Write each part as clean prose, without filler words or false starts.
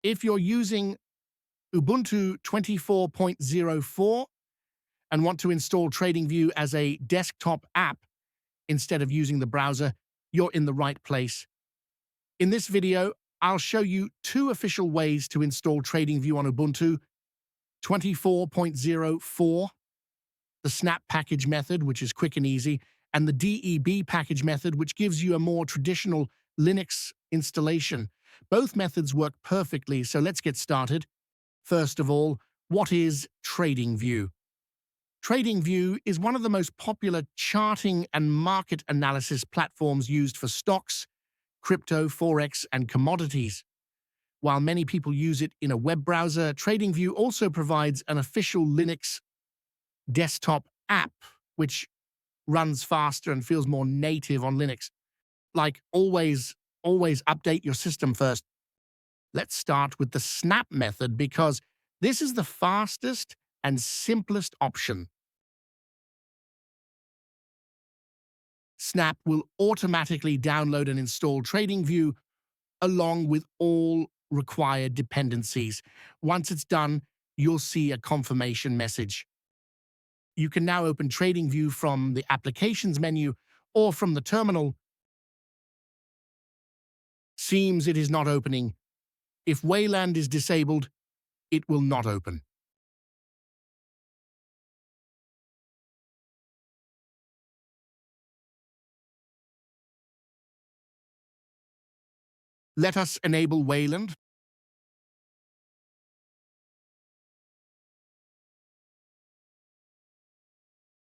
If you're using Ubuntu 24.04 and want to install TradingView as a desktop app instead of using the browser, you're in the right place. In this video, I'll show you two official ways to install TradingView on Ubuntu 24.04, the snap package method, which is quick and easy, and the DEB package method, which gives you a more traditional Linux installation. Both methods work perfectly, so let's get started. First of all, what is TradingView? TradingView is one of the most popular charting and market analysis platforms used for stocks, crypto, forex, and commodities. While many people use it in a web browser, TradingView also provides an official Linux desktop app, which runs faster and feels more native on Linux. Like always update your system first. Let's start with the snap method because this is the fastest and simplest option. Snap will automatically download and install TradingView along with all required dependencies. Once it's done, you'll see a confirmation message. You can now open TradingView from the Applications menu or from the terminal. Seems it is not opening. If Wayland is disabled, it will not open. Let us enable Wayland.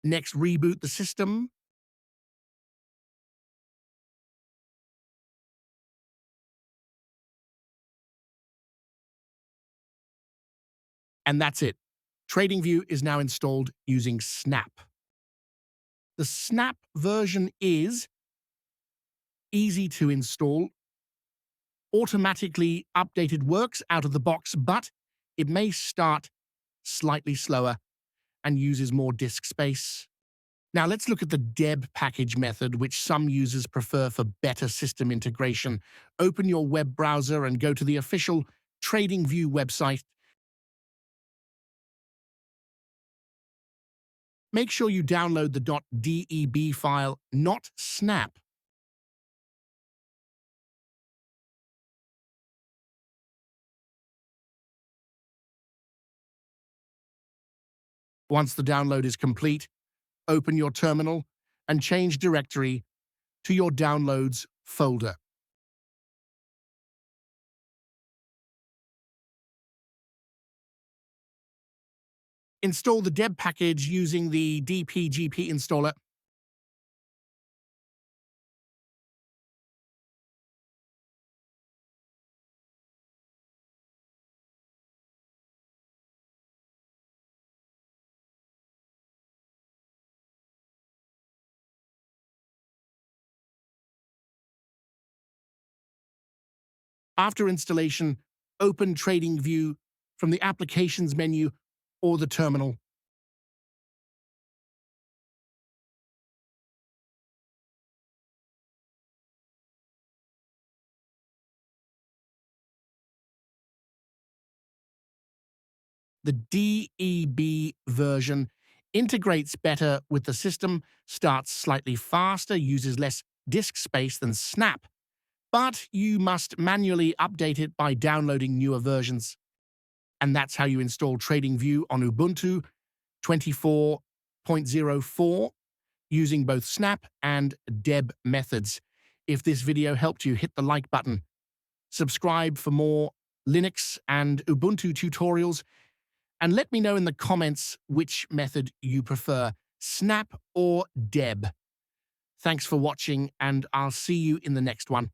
Next, reboot the system. And that's it. TradingView is now installed using Snap. The Snap version is easy to install, automatically updated works out of the box, but it may start slightly slower and uses more disk space. Now let's look at the DEB package method, which some users prefer for better system integration. Open your web browser and go to the official TradingView website. Make sure you download the .deb file, not snap. Once the download is complete, open your terminal and change directory to your Downloads folder. Install the DEB package using the dpgp installer. After installation, open TradingView from the Applications menu or the terminal. The DEB version integrates better with the system, starts slightly faster, uses less disk space than Snap, but you must manually update it by downloading newer versions. And that's how you install TradingView on Ubuntu 24.04 using both Snap and DEB methods. If this video helped you, hit the like button. Subscribe for more Linux and Ubuntu tutorials, and let me know in the comments which method you prefer, Snap or DEB. Thanks for watching, and I'll see you in the next one.